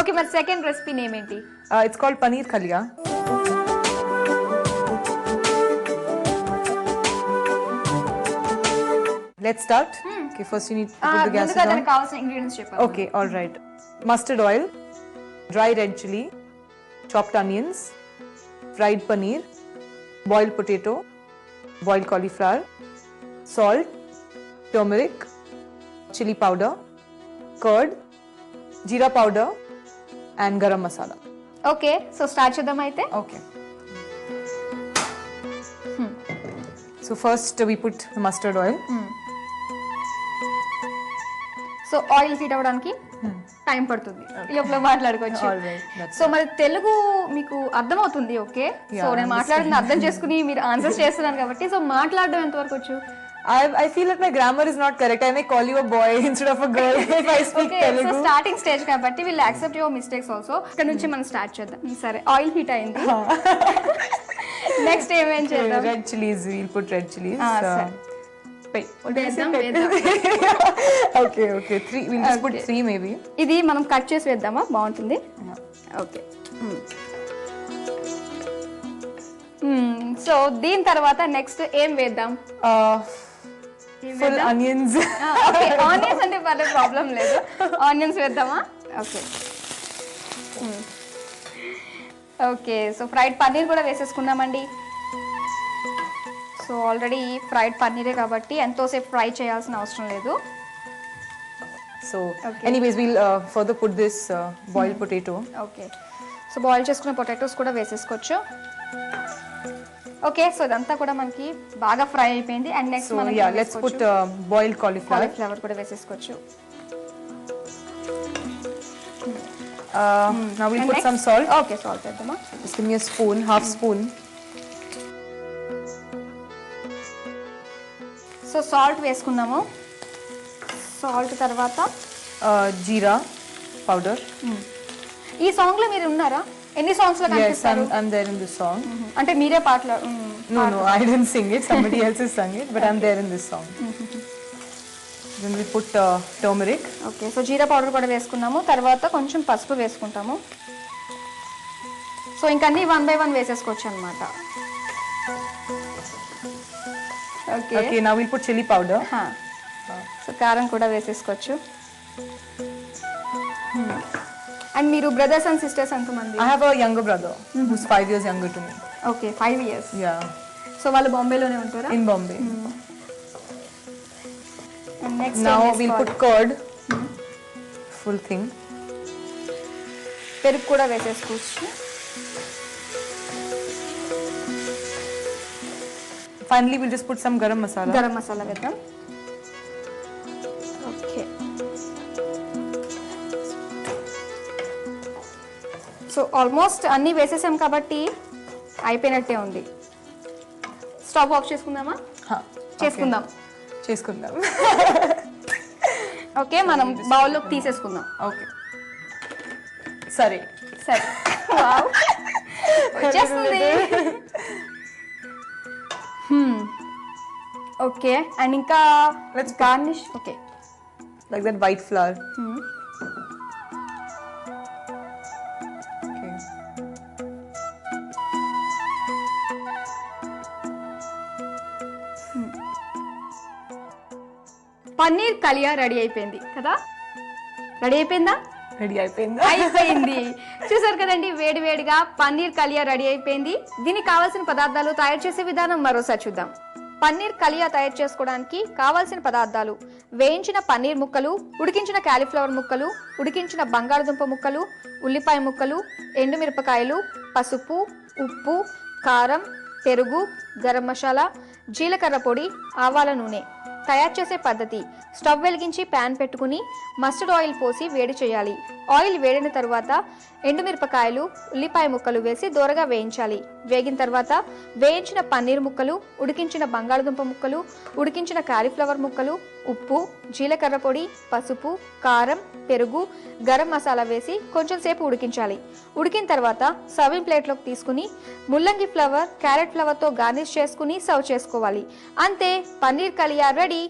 Okay, మరి second recipe name ఏంటి? It's called paneer khalia. Let's start. Okay, first you need to put the gas ముందుగా on. దానికి కావాల్సిన ingredients చెప్పండి. Okay, all right. Mustard oil, dry red chili, chopped onions, fried paneer, boiled potato, boiled cauliflower, salt, turmeric, chili powder, curd, jeera powder, and garam masala. Okay, so start చేద్దాం అయితే. Okay. So first we put the mustard oil. So oil heat అవ్వడానికి time పడుతుంది, ఈ లోపల మాట్లాడుకోవచ్చు. All right, that's so మరి తెలుగు మీకు అర్థమవుతుంది, ఓకే. సో నేను మాట్లాడుతున్న అర్థం చేసుకుని మీరు ఆన్సర్స్ చేస్తున్నారు కాబట్టి, సో మాట్లాడడం ఎంతవరకు వచ్చు? I feel that my grammar is not correct. I may call you a boy instead of a girl if I speak so Telugu. Starting stage కాబట్టి will accept your mistakes also. ఇక్కడ నుంచి మనం start చేద్దాం. సరే, oil heat అయింది, next ఏమేం చేద్దాం? Red chilies, we'll put red chilies. సరే. Wait, what did I say? వేద్దాం. Okay, 3. We'll just put 3 maybe. ఇది మనం కట్ చేసి వేద్దామా? బాగుంటుంది. ఓకే, సో దీని తర్వాత నెక్స్ట్ ఏం వేద్దాం? Full onions. ఓకే, ఆనియన్స్ అంటే పర్లేదు, ప్రాబ్లం లేదు. ఆనియన్స్ వేద్దామా? Okay. Okay, so fried paneer కూడా వేసేసుకుందామండి. సో ఆల్రెడీ ఫ్రైడ్ పన్నీరే కాబట్టి ఎంతోసేపు ఫ్రై చేయాల్సిన అవసరం లేదు. So, anyways, we'll further put this boiled potato. Okay, so boil చేసుకున్న పొటాటోస్ కూడా వేసేసుకోవచ్చు. ఓకే, సో ఇదంతా కూడా మనకి బాగా ఫ్రై అయిపోయింది. అండ్ నెక్స్ట్ మనం Let's put boiled cauliflower. Cauliflower కూడా వేసేసుకోవచ్చు. Now we'll put some salt. Okay, salt వేద్దామా? Just give me a spoon, half spoon. So salt వేసుకున్నాము. సాల్ట్ తర్వాత Jeera powder. ఈ సాంగ్ లో మీరు ఉన్నారా? ఎన్ని సాంగ్స్ లో Yes, కనిపిస్తారు? I'm there in this song. అంటే మీరే పాటలు No, I didn't sing it. Somebody else has sung it, but I'm there in this song. Then we put turmeric. Okay, so jeera powder కూడా వేసుకున్నాము. తర్వాత కొంచెం పసుపు వేసుకుంటాము. సో ఇంకన్నీ 1 by 1 వేసేసుకోవచ్చు అనమాట. Okay, Okay, now we'll put chili powder. So కారం కూడా వేసేసుకోవచ్చు. అండ్ మీరు బ్రదర్స్ అండ్ సిస్టర్స్ ఎంతమంది? I have a younger brother who's 5 years younger to me. Okay, 5 years. Yeah, so వాళ్ళు బాంబేలోనే ఉంటారా? in Bombay. And next Now we'll put curd. Full thing. పెరుగు కూడా వేసేసుకోవచ్చు. Finally, we'll just put some garam masala. Garam masala వేద్దాం. Okay, so almost అన్నీ వేసేసాం కాబట్టి అయిపోయినట్టే ఉంది. స్టవ్ ఆఫ్ చేసుకుందామా? చేసుకుందాం. చేసుకుందాం. ఓకే, మనం బౌల్లోకి తీసేసుకుందాం. ఓకే, సరే. సరే, వావ్, వచ్చేస్తుంది. ఓకే, అండ్ ఇంకా Let's garnish. Okay, Like that white flour. Okay. Paneer kalia ready అయిపోయింది కదా? రెడీ అయిపోయిందా? రెడీ అయిపోయిందా? అయిపోయింది. చూసారు కదండి, వేడి వేడిగా పన్నీర్ కలియా రెడీ అయిపోయింది. దీనికి కావాల్సిన పదార్థాలు, తయారు చేసే విధానం మరోసారి చూద్దాం. పన్నీర్ కలియా తయారు చేసుకోవడానికి కావాల్సిన పదార్థాలు: వేయించిన పన్నీర్ ముక్కలు, ఉడికించిన కాలీఫ్లవర్ ముక్కలు, ఉడికించిన బంగాళదుంప ముక్కలు, ఉల్లిపాయ ముక్కలు, ఎండుమిరపకాయలు, పసుపు, ఉప్పు, కారం, పెరుగు, గరం మసాలా, జీలకర్ర పొడి, ఆవాల నూనె. తయారు చేసే పద్ధతి: స్టవ్ వెలిగించి ప్యాన్ పెట్టుకుని మస్టర్డ్ ఆయిల్ పోసి వేడి చేయాలి. ఆయిల్ వేడిన తర్వాత ఎండుమిరపకాయలు, ఉల్లిపాయ ముక్కలు వేసి దోరగా వేయించాలి. వేగిన తర్వాత వేయించిన పన్నీర్ ముక్కలు, ఉడికించిన బంగాళదుంప ముక్కలు, ఉడికించిన కాలీఫ్లవర్ ముక్కలు, ఉప్పు, జీలకర్ర పొడి, పసుపు, కారం, పెరుగు, గరం మసాలా వేసి కొంచెం సేపు ఉడికించాలి. ఉడికిన తర్వాత సర్వింగ్ ప్లేట్లోకి తీసుకుని ముల్లంగి ఫ్లవర్, క్యారెట్ ఫ్లవర్తో గార్నిష్ చేసుకుని సర్వ్ చేసుకోవాలి. అంతే, పన్నీర్ కలియా రెడీ.